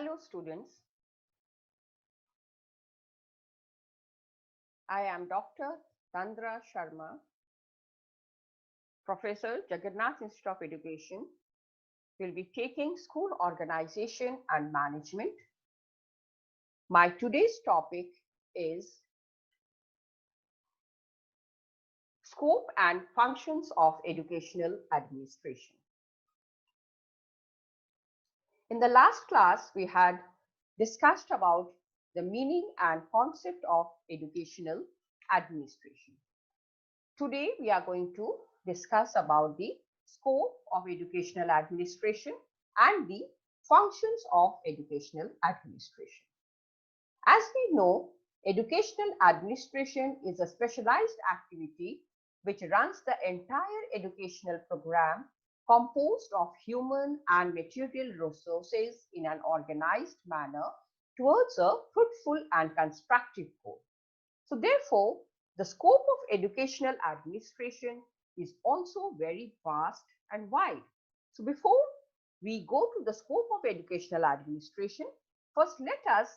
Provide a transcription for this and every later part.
Hello students, I am Dr. Tandra Sharma, Professor, Jagannath Institute of Education, will be taking School Organization and Management. My today's topic is Scope and Functions of Educational Administration. In the last class, we had discussed about the meaning and concept of educational administration. Today, we are going to discuss about the scope of educational administration and the functions of educational administration. As we know, educational administration is a specialized activity which runs the entire educational program composed of human and material resources in an organized manner towards a fruitful and constructive goal. So therefore, the scope of educational administration is also very vast and wide. So before we go to the scope of educational administration, first let us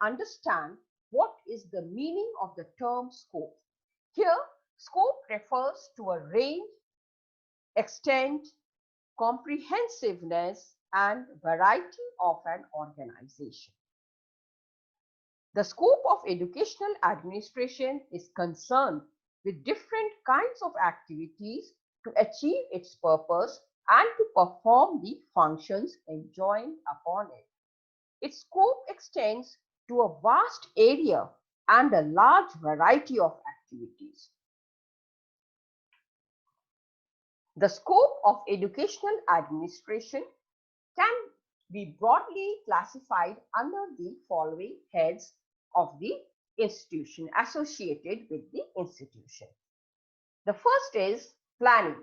understand what is the meaning of the term scope. Here, scope refers to a range, extent, comprehensiveness, and variety of an organization. The scope of educational administration is concerned with different kinds of activities to achieve its purpose and to perform the functions enjoined upon it. Its scope extends to a vast area and a large variety of activities. The scope of educational administration can be broadly classified under the following heads of the institution, associated with the institution. The first is planning.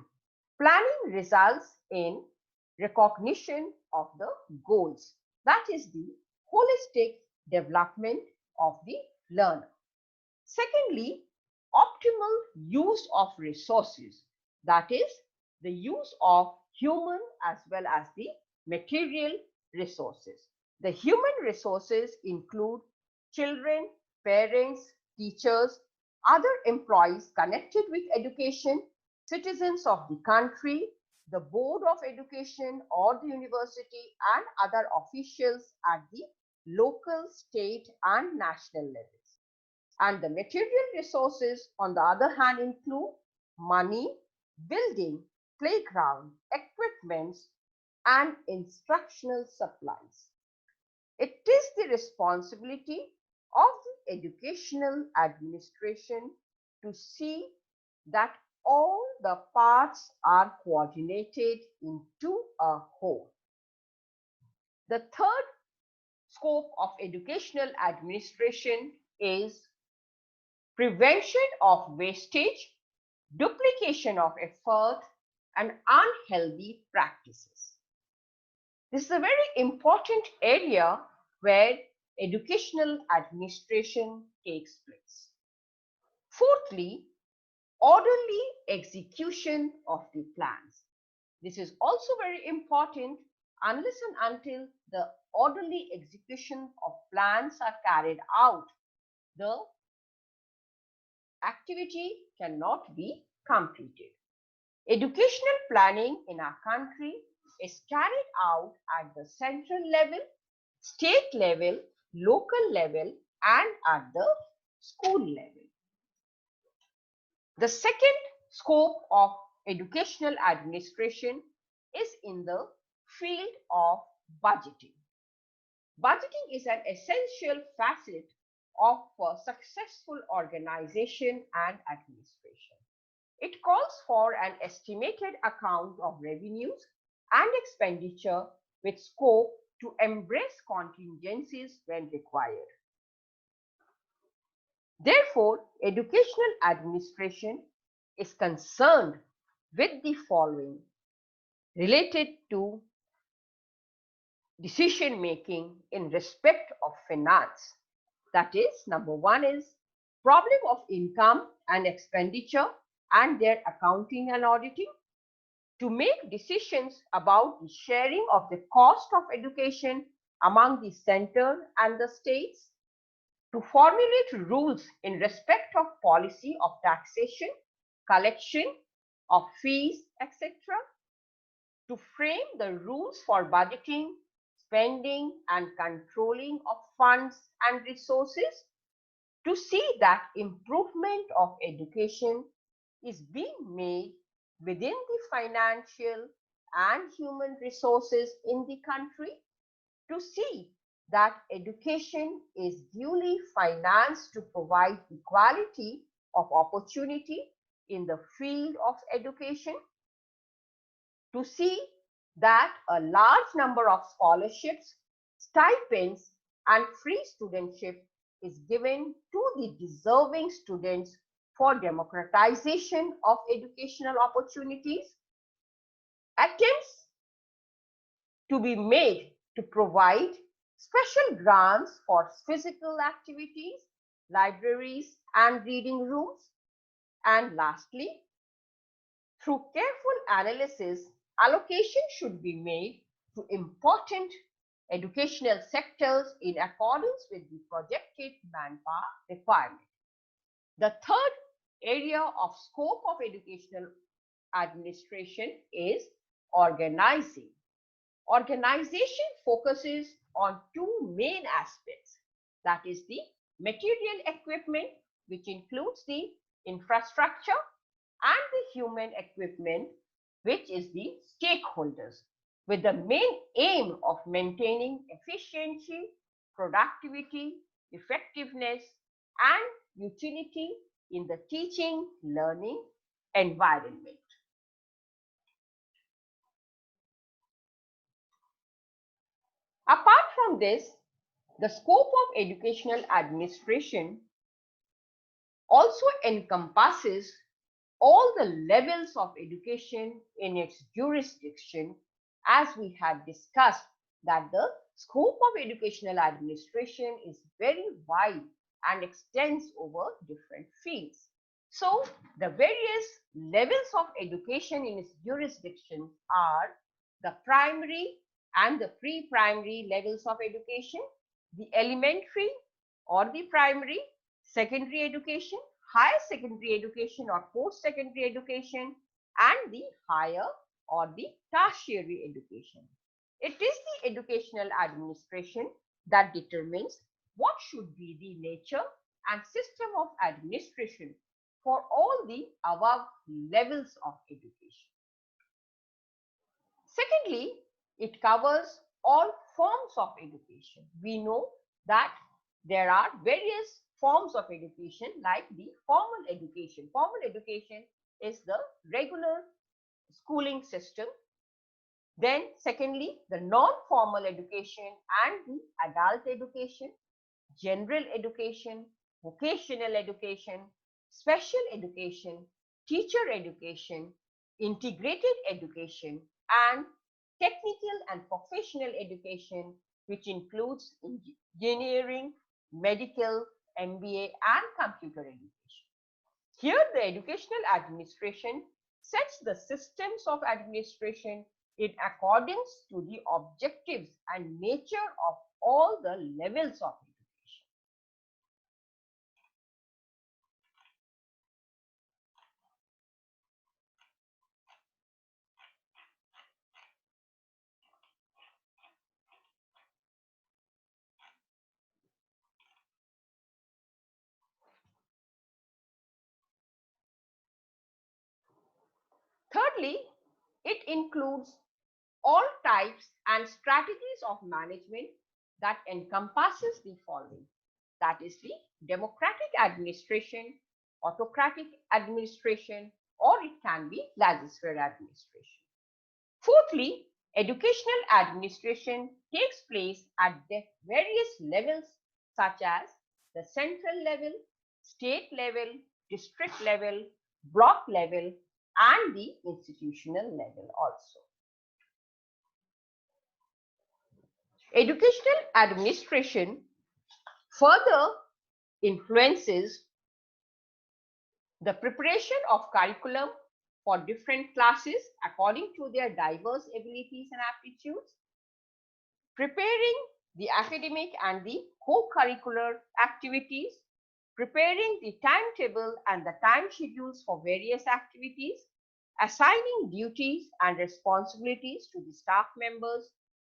Planning results in recognition of the goals, that is the holistic development of the learner. Secondly, optimal use of resources, that is the use of human as well as the material resources. The human resources include children, parents, teachers, other employees connected with education, citizens of the country, the board of education or the university, and other officials at the local, state, and national levels. And the material resources, on the other hand, include money, building, playground, equipments, and instructional supplies. It is the responsibility of the educational administration to see that all the parts are coordinated into a whole. The third scope of educational administration is prevention of wastage, duplication of effort, and unhealthy practices. This is a very important area where educational administration takes place. Fourthly, orderly execution of the plans. This is also very important. Unless and until the orderly execution of plans are carried out, the activity cannot be completed. Educational planning in our country is carried out at the central level, state level, local level, and at the school level. The second scope of educational administration is in the field of budgeting. Budgeting is an essential facet of successful organization and administration. It calls for an estimated account of revenues and expenditure with scope to embrace contingencies when required. Therefore, educational administration is concerned with the following related to decision making in respect of finance. That is, number one is problem of income and expenditure and their accounting and auditing. to make decisions about the sharing of the cost of education among the center and the states, to formulate rules in respect of policy of taxation, collection of fees, etc., to frame the rules for budgeting, spending, and controlling of funds and resources, to see that improvement of education is being made within the financial and human resources in the country, to see that education is duly financed to provide equality of opportunity in the field of education, to see that a large number of scholarships, stipends, and free studentship is given to the deserving students for democratization of educational opportunities, attempts to be made to provide special grants for physical activities, libraries, and reading rooms, and lastly, through careful analysis, allocation should be made to important educational sectors in accordance with the projected manpower requirement. The third area of scope of educational administration is organizing. Organization focuses on two main aspects, that is the material equipment, which includes the infrastructure, and the human equipment, which is the stakeholders, with the main aim of maintaining efficiency, productivity, effectiveness, and utility in the teaching learning environment. Apart from this, the scope of educational administration also encompasses all the levels of education in its jurisdiction, as we had discussed that the scope of educational administration is very wide and extends over different fields. So, the various levels of education in its jurisdiction are the primary and the pre-primary levels of education, the elementary or the primary, secondary education, higher secondary education or post-secondary education, and the higher or the tertiary education. It is the educational administration that determines what should be the nature and system of administration for all the above levels of education. Secondly, it covers all forms of education. We know that there are various forms of education like the formal education. Formal education is the regular schooling system. Then secondly, the non-formal education and the adult education, general education, vocational education, special education, teacher education, integrated education, and technical and professional education, which includes engineering, medical, MBA, and computer education. Here, the educational administration sets the systems of administration in accordance to the objectives and nature of all the levels of education. Thirdly, it includes all types and strategies of management that encompasses the following. That is the democratic administration, autocratic administration, or it can be laissez-faire administration. Fourthly, educational administration takes place at the various levels such as the central level, state level, district level, block level, and the institutional level also. Educational administration further influences the preparation of curriculum for different classes according to their diverse abilities and aptitudes, preparing the academic and the co-curricular activities, preparing the timetable and the time schedules for various activities, assigning duties and responsibilities to the staff members,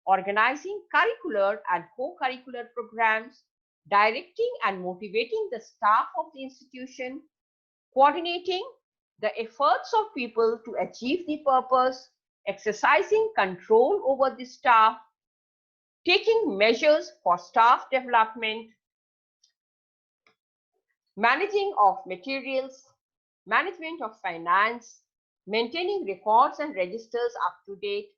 organizing curricular and co-curricular programs, directing and motivating the staff of the institution, coordinating the efforts of people to achieve the purpose, exercising control over the staff, taking measures for staff development, managing of materials, management of finance, maintaining records and registers up to date,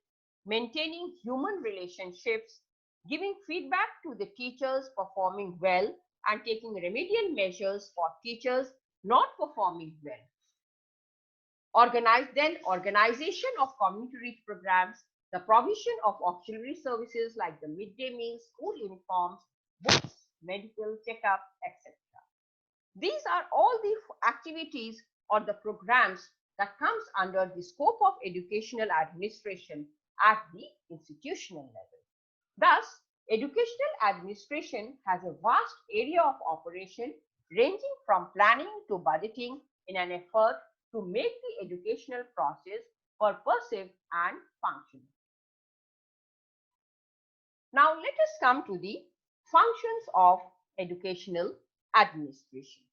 maintaining human relationships, giving feedback to the teachers performing well and taking remedial measures for teachers not performing well. Organization of community programs, the provision of auxiliary services like the midday meals, school uniforms, books, medical checkup, etc. These are all the activities or the programs that comes under the scope of educational administration at the institutional level. Thus, educational administration has a vast area of operation ranging from planning to budgeting in an effort to make the educational process purposive and functional. Now, let us come to the functions of educational administration.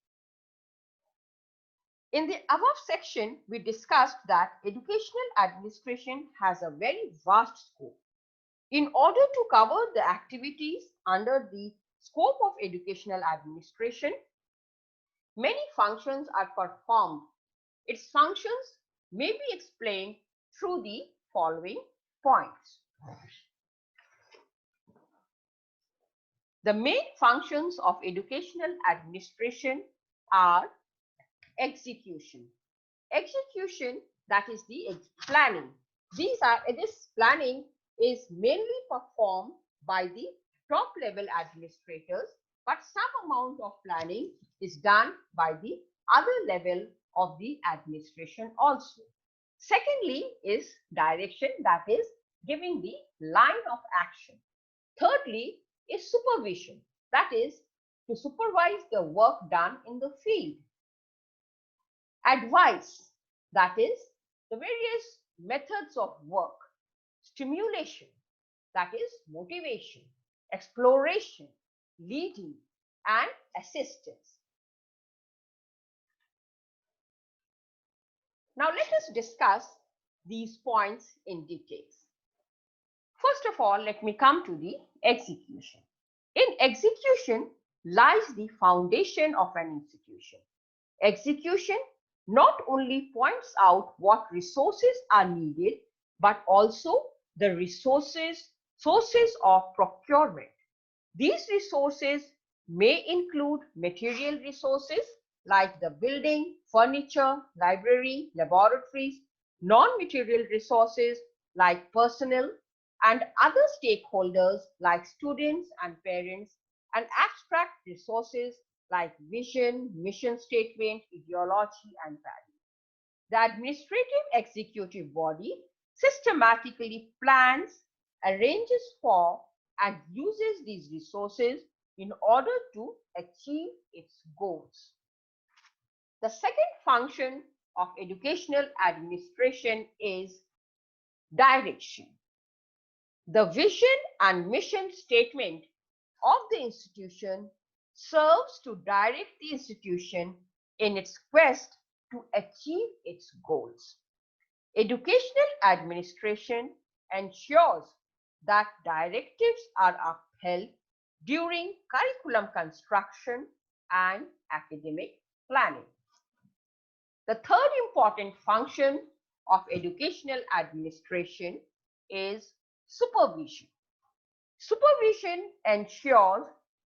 In the above section, we discussed that educational administration has a very vast scope. In order to cover the activities under the scope of educational administration, many functions are performed. Its functions may be explained through the following points. The main functions of educational administration are execution. Execution, that is the planning. This planning is mainly performed by the top level administrators, but some amount of planning is done by the other level of the administration also. Secondly is direction, that is giving the line of action. Thirdly is supervision, that is to supervise the work done in the field. Advice, that is the various methods of work. Stimulation, that is motivation. Exploration, leading, and assistance. Now let us discuss these points in details. First of all, let me come to the execution. In execution lies the foundation of an institution. Execution not only points out what resources are needed, but also the sources of procurement. These resources may include material resources like the building, furniture, library, laboratories, non-material resources like personnel, and other stakeholders like students and parents, and abstract resources like vision, mission statement, ideology, and value. The administrative executive body systematically plans, arranges for, and uses these resources in order to achieve its goals. The second function of educational administration is direction. The vision and mission statement of the institution serves to direct the institution in its quest to achieve its goals. Educational administration ensures that directives are upheld during curriculum construction and academic planning. The third important function of educational administration is supervision. Supervision ensures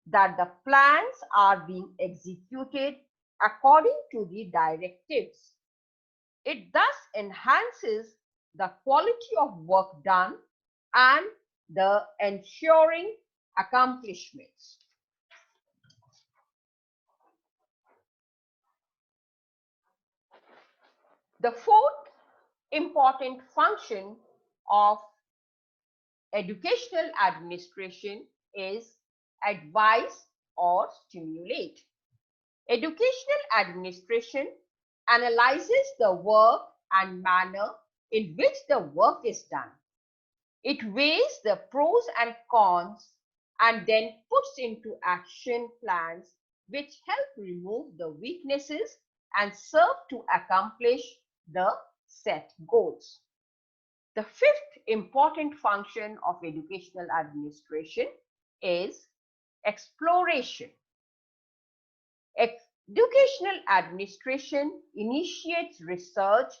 that the plans are being executed according to the directives. It thus enhances the quality of work done and the ensuring accomplishments. The fourth important function of educational administration is advise or stimulate. Educational administration analyzes the work and manner in which the work is done. It weighs the pros and cons and then puts into action plans which help remove the weaknesses and serve to accomplish the set goals. The fifth important function of educational administration is exploration. Educational administration initiates research,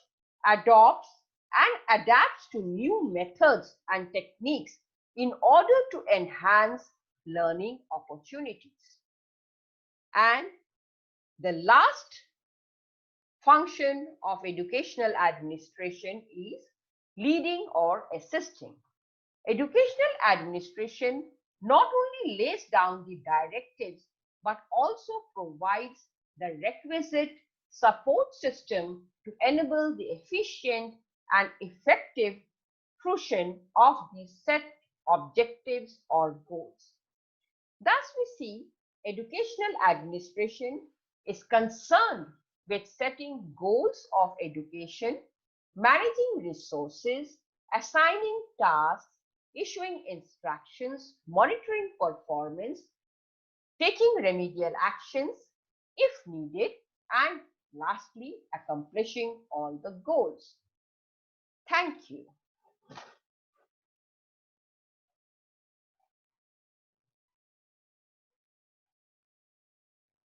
adopts and adapts to new methods and techniques in order to enhance learning opportunities. And the last function of educational administration is leading or assisting. Educational administration not only lays down the directives but also provides the requisite support system to enable the efficient and effective fruition of the set objectives or goals. Thus, we see educational administration is concerned with setting goals of education, managing resources, assigning tasks, issuing instructions, monitoring performance, taking remedial actions if needed, and lastly, accomplishing all the goals. Thank you.